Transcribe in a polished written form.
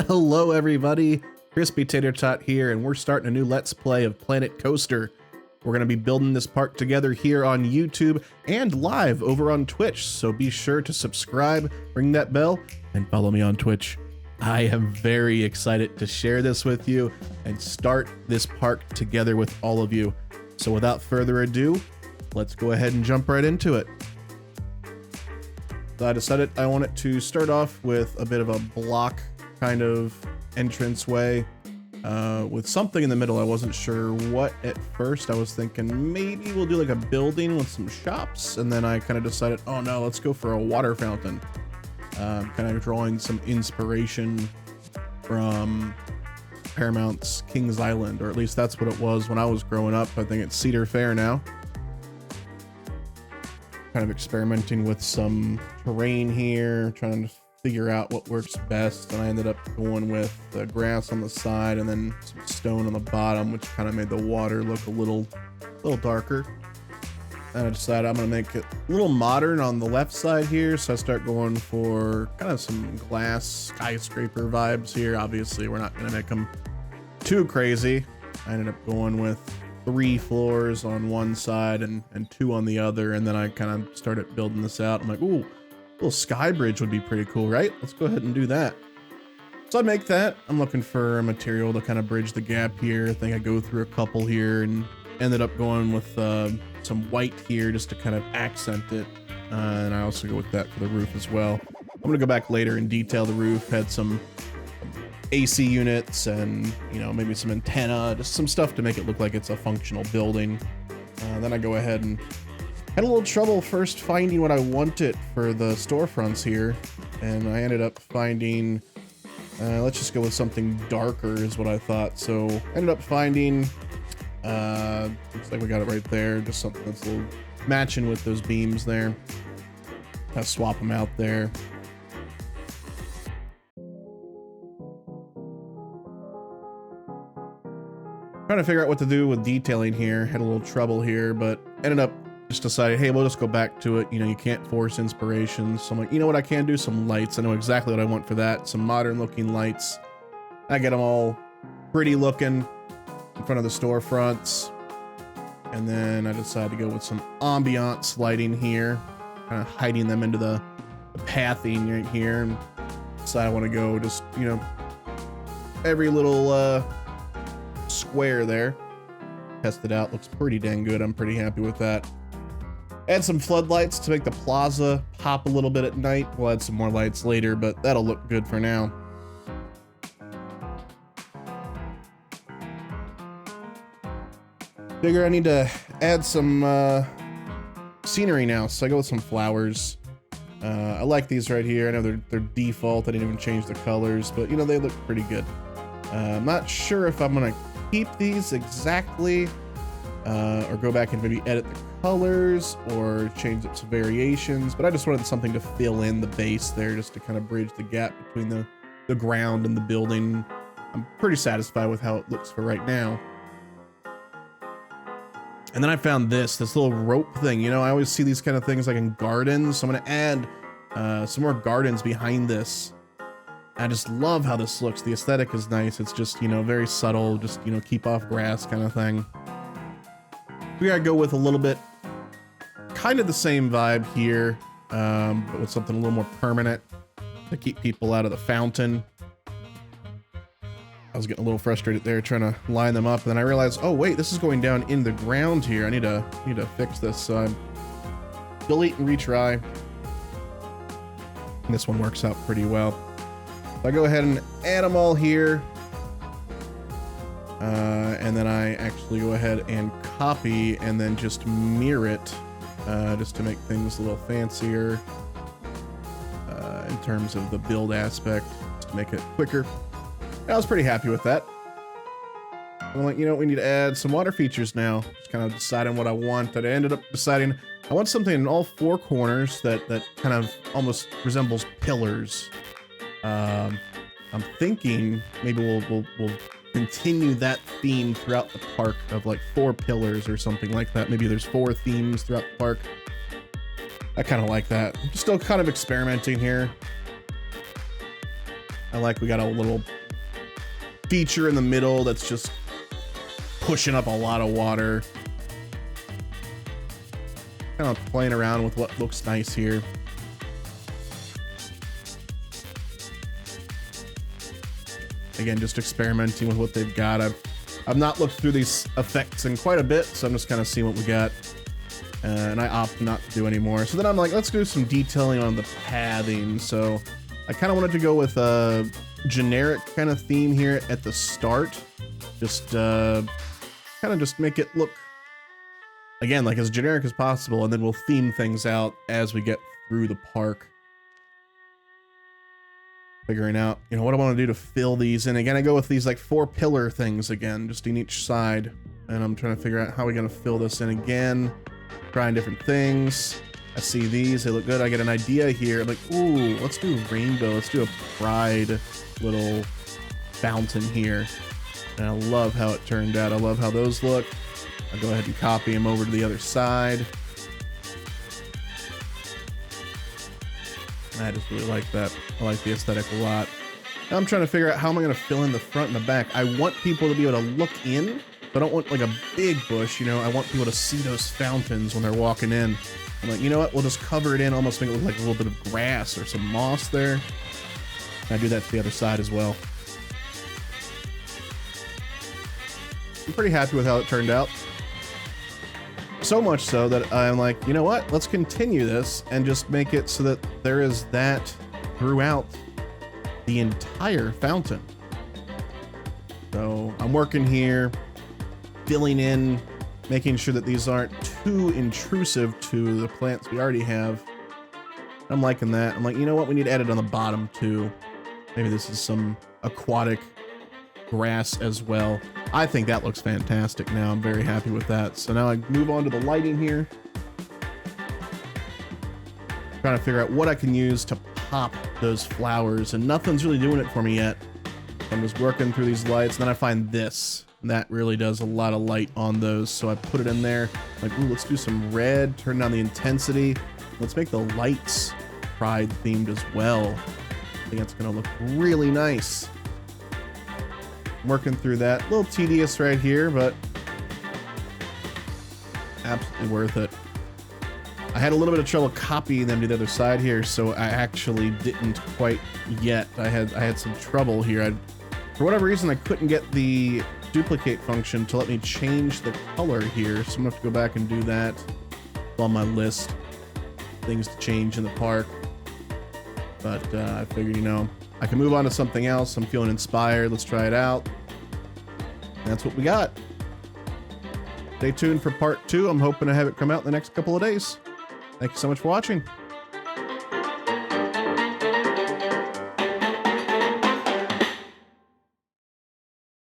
Hello everybody, Crispy Tater Tot here, and we're starting a new Let's Play of Planet Coaster. We're going to be building this park together here on YouTube and live over on Twitch, so be sure to subscribe, ring that bell, and follow me on Twitch. I am very excited to share this with you and start this park together with all of you. So without further ado, let's go ahead and jump right into it. So I decided I wanted to start off with a bit of a block kind of entranceway with something in the middle. I wasn't sure what at first. I was thinking maybe we'll do like a building with some shops, and then I kind of decided, oh no, let's go for a water fountain. Kind of drawing some inspiration from Paramount's Kings Island, or at least that's what it was when I was growing up. I think it's Cedar Fair now. Kind of experimenting with some terrain here, trying to figure out what works best, and I ended up going with the grass on the side and then some stone on the bottom, which kind of made the water look a little darker. And I decided I'm gonna make it a little modern on the left side here, so I start going for kind of some glass skyscraper vibes here. Obviously we're not gonna make them too crazy. I ended up going with 3 floors on one side and 2 on the other, and then I kind of started building this out. I'm like, ooh, a little sky bridge would be pretty cool, right? Let's go ahead and do that. So I make that. I'm looking for a material to kind of bridge the gap here. I think I go through a couple here and ended up going with some white here just to kind of accent it. And I also go with that for the roof as well. I'm gonna go back later and detail the roof. Had some AC units and, you know, maybe some antenna, just some stuff to make it look like it's a functional building. Then I go ahead and had a little trouble first finding what I wanted for the storefronts here, and I ended up finding, let's just go with something darker is what I thought. So ended up finding, looks like we got it right there, just something that's a little matching with those beams there. I'll swap them out there. Trying to figure out what to do with detailing here. Had a little trouble here, but ended up just deciding, hey, we'll just go back to it. You know, you can't force inspiration. So I'm like, you know what, I can do some lights. I know exactly what I want for that. Some modern looking lights. I get them all pretty looking in front of the storefronts. And then I decided to go with some ambiance lighting here, kind of hiding them into the pathing right here. And decided I want to go just, you know, every little square there. Test it out, looks pretty dang good. I'm pretty happy with that. Add some floodlights to make the plaza pop a little bit at night. We'll add some more lights later, but that'll look good for now. Figure I need to add some scenery now, so I go with some flowers. I like these right here. I know they're default. I didn't even change the colors, but you know, they look pretty good. I'm not sure if I'm gonna keep these exactly or go back and maybe edit the colors or change up some variations, but I just wanted something to fill in the base there, just to kind of bridge the gap between the ground and the building. I'm pretty satisfied with how it looks for right now. And then I found this little rope thing. You know, I always see these kind of things like in gardens, so I'm gonna add some more gardens behind this. I just love how this looks. The aesthetic is nice. It's just, you know, very subtle, just, you know, keep off grass kind of thing. We gotta go with a little bit, kind of the same vibe here, but with something a little more permanent to keep people out of the fountain. I was getting a little frustrated there trying to line them up, and then I realized, oh wait, this is going down in the ground here. I need to fix this. So I'm delete and retry. And this one works out pretty well. So I go ahead and add them all here. And then I actually go ahead and copy and then just mirror it just to make things a little fancier in terms of the build aspect, just to make it quicker. I was pretty happy with that. I'm like, you know, we need to add some water features now. Just kind of deciding what I want. I ended up deciding I want something in all 4 corners that kind of almost resembles pillars. I'm thinking maybe we'll continue that theme throughout the park of like 4 pillars or something like that. Maybe there's 4 themes throughout the park. I kind of like that. I'm still kind of experimenting here. I like we got a little feature in the middle that's just pushing up a lot of water. Kind of playing around with what looks nice here. Again, just experimenting with what they've got. I've not looked through these effects in quite a bit, so I'm just kind of seeing what we got. And I opt not to do anymore. So then I'm like, let's do some detailing on the pathing. So I kind of wanted to go with a generic kind of theme here at the start. Just kind of just make it look, again, like as generic as possible, and then we'll theme things out as we get through the park. Figuring out, you know, what I want to do to fill these in. Again, I go with these like 4 pillar things again, just in each side. And I'm trying to figure out how we're going to fill this in again. Trying different things. I see these, they look good. I get an idea here. I'm like, ooh, let's do rainbow. Let's do a pride little fountain here. And I love how it turned out. I love how those look. I'll go ahead and copy them over to the other side. I just really like that. I like the aesthetic a lot. Now I'm trying to figure out how am I going to fill in the front and the back. I want people to be able to look in, but I don't want like a big bush, you know. I want people to see those fountains when they're walking in. I'm like, you know what? We'll just cover it in, almost make it look like a little bit of grass or some moss there. And I do that to the other side as well. I'm pretty happy with how it turned out. So much so that I'm like, you know what? Let's continue this and just make it so that there is that throughout the entire fountain. So I'm working here, filling in, making sure that these aren't too intrusive to the plants we already have. I'm liking that. I'm like, you know what? We need to add it on the bottom too. Maybe this is some aquatic grass as well. I think that looks fantastic now. I'm very happy with that. So now I move on to the lighting here. Trying to figure out what I can use to pop those flowers, and nothing's really doing it for me yet. I'm just working through these lights, and then I find this. That really does a lot of light on those, so I put it in there. Like, ooh, let's do some red, turn down the intensity. Let's make the lights pride themed as well. I think that's gonna look really nice. Working through that. A little tedious right here, but absolutely worth it. I had a little bit of trouble copying them to the other side here, so I actually didn't quite yet. I had some trouble here. For whatever reason, I couldn't get the duplicate function to let me change the color here, so I'm gonna have to go back and do that. It's on my list. Things to change in the park. But I figured, you know, I can move on to something else. I'm feeling inspired. Let's try it out. And that's what we got. Stay tuned for part 2. I'm hoping to have it come out in the next couple of days. Thank you so much for watching.